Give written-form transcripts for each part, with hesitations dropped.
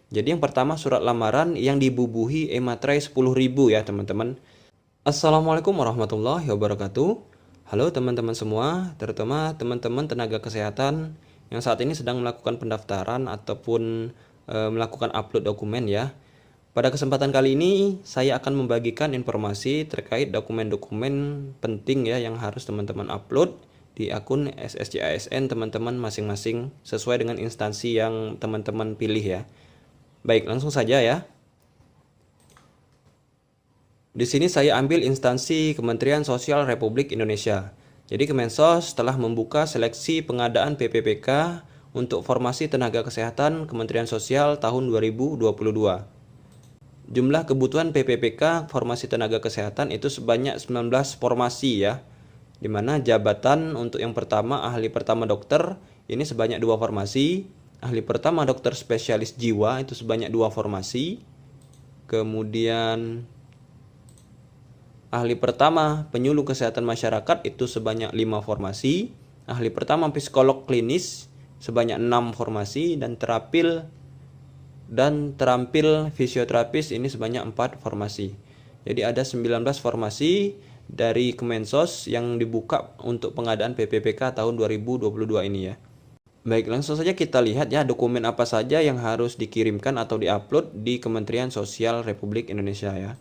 Jadi yang pertama surat lamaran yang dibubuhi e-materai 10.000 ya teman-teman. Assalamualaikum warahmatullahi wabarakatuh. Halo teman-teman semua, terutama teman-teman tenaga kesehatan yang saat ini sedang melakukan pendaftaran ataupun melakukan upload dokumen ya. Pada kesempatan kali ini saya akan membagikan informasi terkait dokumen-dokumen penting ya yang harus teman-teman upload di akun SSC-ASN teman-teman masing-masing sesuai dengan instansi yang teman-teman pilih ya. Baik, langsung saja ya. Di sini saya ambil instansi Kementerian Sosial Republik Indonesia. Jadi Kemensos telah membuka seleksi pengadaan PPPK untuk formasi tenaga kesehatan Kementerian Sosial tahun 2022. Jumlah kebutuhan PPPK formasi tenaga kesehatan itu sebanyak 19 formasi ya. Di mana jabatan untuk yang pertama ahli pertama dokter ini sebanyak 2 formasi, ahli pertama dokter spesialis jiwa itu sebanyak 2 formasi. Kemudian ahli pertama penyuluh kesehatan masyarakat itu sebanyak 5 formasi, ahli pertama psikolog klinis sebanyak 6 formasi, dan terampil fisioterapis ini sebanyak 4 formasi. Jadi ada 19 formasi dari Kemensos yang dibuka untuk pengadaan PPPK tahun 2022 ini ya. Baik, langsung saja kita lihat ya dokumen apa saja yang harus dikirimkan atau diupload di Kementerian Sosial Republik Indonesia ya.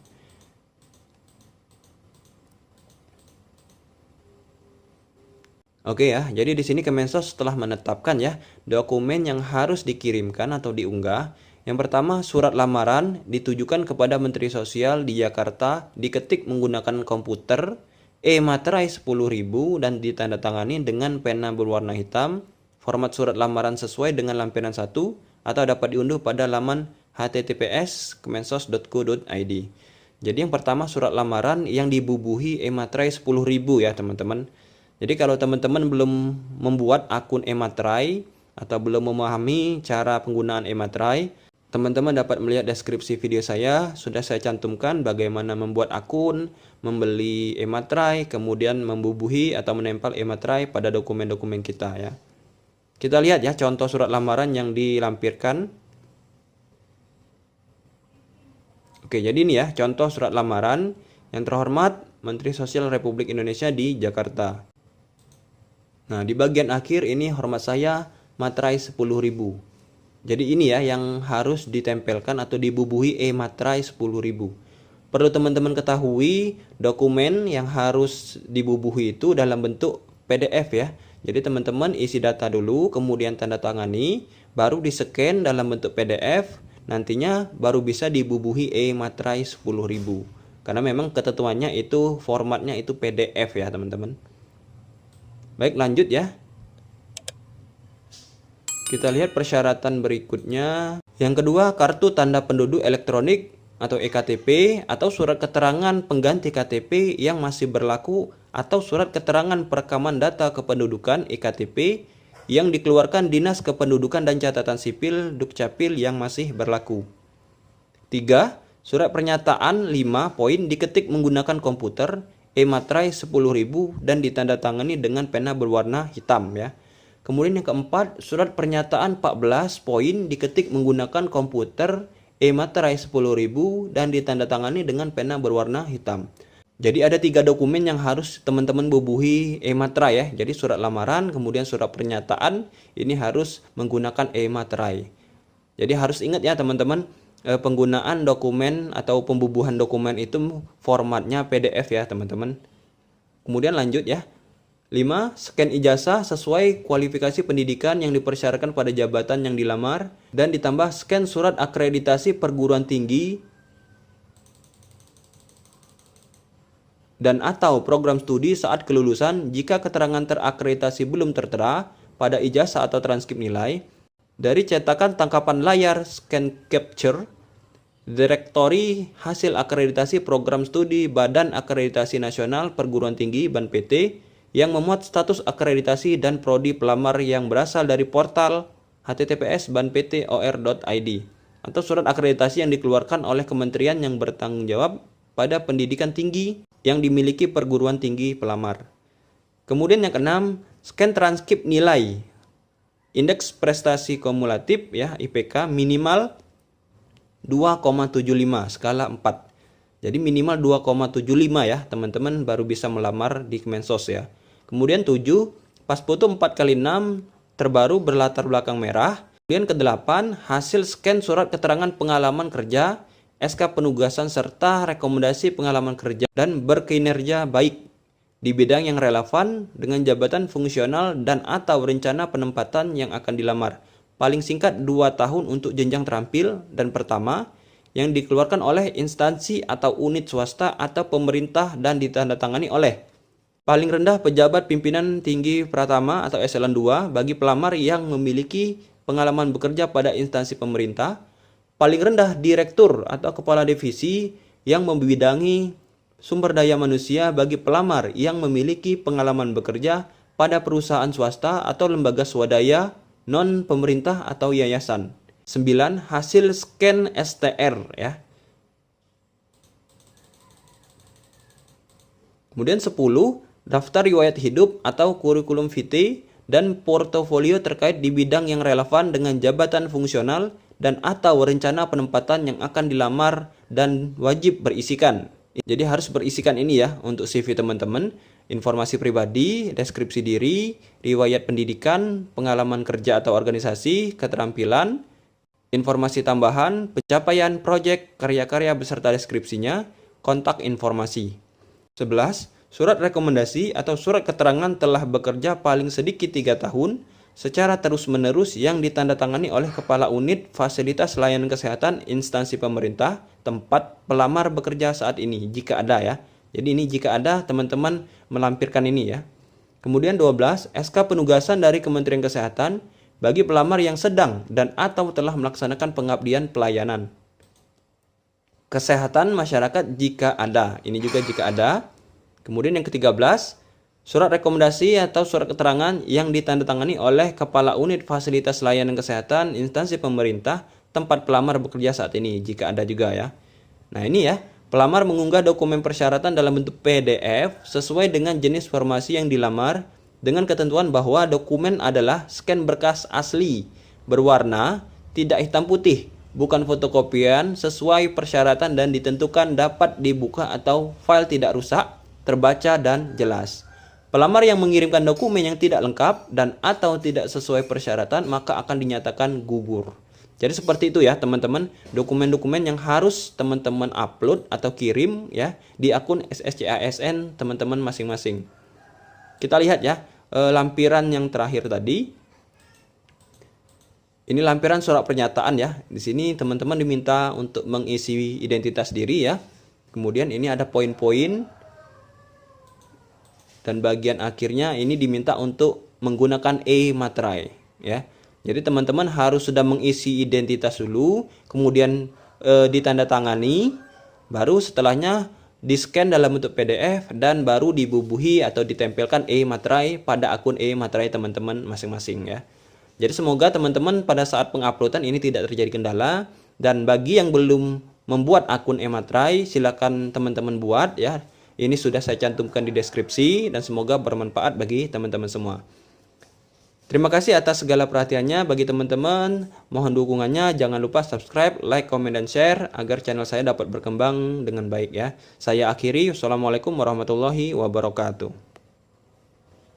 Oke ya, jadi di sini Kemensos telah menetapkan ya dokumen yang harus dikirimkan atau diunggah. Yang pertama, surat lamaran ditujukan kepada Menteri Sosial di Jakarta, diketik menggunakan komputer, e-materai 10.000 dan ditandatangani dengan pena berwarna hitam. Format surat lamaran sesuai dengan lampiran 1 atau dapat diunduh pada laman https://kemensos.go.id. Jadi yang pertama surat lamaran yang dibubuhi e-materai 10.000 ya teman-teman. Jadi kalau teman-teman belum membuat akun e-materai atau belum memahami cara penggunaan e-materai, teman-teman dapat melihat deskripsi video saya. Sudah saya cantumkan bagaimana membuat akun, membeli e-materai, kemudian membubuhi atau menempel e-materai pada dokumen-dokumen kita ya. Kita lihat ya contoh surat lamaran yang dilampirkan. Oke, jadi ini ya contoh surat lamaran. Yang terhormat Menteri Sosial Republik Indonesia di Jakarta. Nah, di bagian akhir ini hormat saya materai 10.000. Jadi ini ya yang harus ditempelkan atau dibubuhi e-materai 10.000. Perlu teman-teman ketahui dokumen yang harus dibubuhi itu dalam bentuk PDF ya. Jadi teman-teman isi data dulu, kemudian tanda tangani, baru di-scan dalam bentuk PDF, nantinya baru bisa dibubuhi e-materai 10.000. Karena memang ketentuannya itu formatnya itu PDF ya teman-teman. Baik, lanjut ya. Kita lihat persyaratan berikutnya. Yang kedua, kartu tanda penduduk elektronik atau EKTP atau surat keterangan pengganti KTP yang masih berlaku atau surat keterangan perekaman data kependudukan EKTP yang dikeluarkan Dinas Kependudukan dan Catatan Sipil Dukcapil yang masih berlaku. 3. Surat pernyataan 5 poin diketik menggunakan komputer, e-materai 10.000 dan ditandatangani dengan pena berwarna hitam ya. Kemudian yang keempat, surat pernyataan 14 poin diketik menggunakan komputer, e-materai 10.000 dan ditandatangani dengan pena berwarna hitam. Jadi ada 3 dokumen yang harus teman-teman bubuhi e-materai ya. Jadi surat lamaran, kemudian surat pernyataan ini harus menggunakan e-materai. Jadi harus ingat ya teman-teman, penggunaan dokumen atau pembubuhan dokumen itu formatnya PDF ya teman-teman. Kemudian lanjut ya. 5. Scan ijazah sesuai kualifikasi pendidikan yang dipersyaratkan pada jabatan yang dilamar dan ditambah scan surat akreditasi perguruan tinggi dan atau program studi saat kelulusan jika keterangan terakreditasi belum tertera pada ijazah atau transkrip nilai dari cetakan tangkapan layar scan capture Direktori hasil akreditasi program studi Badan Akreditasi Nasional Perguruan Tinggi (BANPT) yang memuat status akreditasi dan prodi pelamar yang berasal dari portal https://banpt.or.id atau surat akreditasi yang dikeluarkan oleh kementerian yang bertanggung jawab pada pendidikan tinggi yang dimiliki perguruan tinggi pelamar. Kemudian yang keenam, scan transkrip nilai indeks prestasi kumulatif ya IPK minimal 2,75 skala 4. Jadi minimal 2,75 ya teman-teman baru bisa melamar di Kemensos ya. Kemudian 7, pas foto 4x6 terbaru berlatar belakang merah. Kemudian ke-8, hasil scan surat keterangan pengalaman kerja, SK penugasan serta rekomendasi pengalaman kerja dan berkinerja baik di bidang yang relevan dengan jabatan fungsional dan atau rencana penempatan yang akan dilamar. Paling singkat 2 tahun untuk jenjang terampil dan pertama yang dikeluarkan oleh instansi atau unit swasta atau pemerintah dan ditandatangani oleh paling rendah pejabat pimpinan tinggi pratama atau eselon 2 bagi pelamar yang memiliki pengalaman bekerja pada instansi pemerintah, paling rendah direktur atau kepala divisi yang membidangi sumber daya manusia bagi pelamar yang memiliki pengalaman bekerja pada perusahaan swasta atau lembaga swadaya, non pemerintah atau yayasan. 9. Hasil scan STR ya. Kemudian 10. Daftar riwayat hidup atau kurikulum vitae dan portofolio terkait di bidang yang relevan dengan jabatan fungsional dan atau rencana penempatan yang akan dilamar dan wajib berisikan. Jadi harus berisikan ini ya untuk CV teman-teman. Informasi pribadi, deskripsi diri, riwayat pendidikan, pengalaman kerja atau organisasi, keterampilan, informasi tambahan, pencapaian proyek, karya-karya beserta deskripsinya, kontak informasi. 11. Surat rekomendasi atau surat keterangan telah bekerja paling sedikit 3 tahun secara terus-menerus yang ditandatangani oleh Kepala Unit Fasilitas Layanan Kesehatan instansi pemerintah tempat pelamar bekerja saat ini, jika ada ya. Jadi ini jika ada teman-teman melampirkan ini ya. Kemudian 12. SK penugasan dari Kementerian Kesehatan bagi pelamar yang sedang dan atau telah melaksanakan pengabdian pelayanan kesehatan masyarakat jika ada. Ini juga jika ada. Kemudian yang ke-13, surat rekomendasi atau surat keterangan yang ditandatangani oleh Kepala Unit Fasilitas Layanan Kesehatan instansi pemerintah tempat pelamar bekerja saat ini, jika ada juga ya. Nah ini ya, pelamar mengunggah dokumen persyaratan dalam bentuk PDF sesuai dengan jenis formasi yang dilamar dengan ketentuan bahwa dokumen adalah scan berkas asli, berwarna, tidak hitam putih, bukan fotokopian, sesuai persyaratan dan ditentukan dapat dibuka atau file tidak rusak, terbaca dan jelas. Pelamar yang mengirimkan dokumen yang tidak lengkap dan atau tidak sesuai persyaratan maka akan dinyatakan gugur. Jadi seperti itu ya teman-teman, dokumen-dokumen yang harus teman-teman upload atau kirim ya di akun SSCASN teman-teman masing-masing. Kita lihat ya lampiran yang terakhir tadi. Ini lampiran surat pernyataan ya. Di sini teman-teman diminta untuk mengisi identitas diri ya. Kemudian ini ada poin-poin. Dan bagian akhirnya ini diminta untuk menggunakan e-materai ya. Jadi teman-teman harus sudah mengisi identitas dulu, kemudian ditandatangani, baru setelahnya di-scan dalam bentuk PDF dan baru dibubuhi atau ditempelkan e-materai pada akun e-materai teman-teman masing-masing ya. Jadi semoga teman-teman pada saat penguploadan ini tidak terjadi kendala, dan bagi yang belum membuat akun e-materai silakan teman-teman buat ya. Ini sudah saya cantumkan di deskripsi dan semoga bermanfaat bagi teman-teman semua. Terima kasih atas segala perhatiannya. Bagi teman-teman, mohon dukungannya. Jangan lupa subscribe, like, komen, dan share agar channel saya dapat berkembang dengan baik ya. Saya akhiri. Wassalamualaikum warahmatullahi wabarakatuh.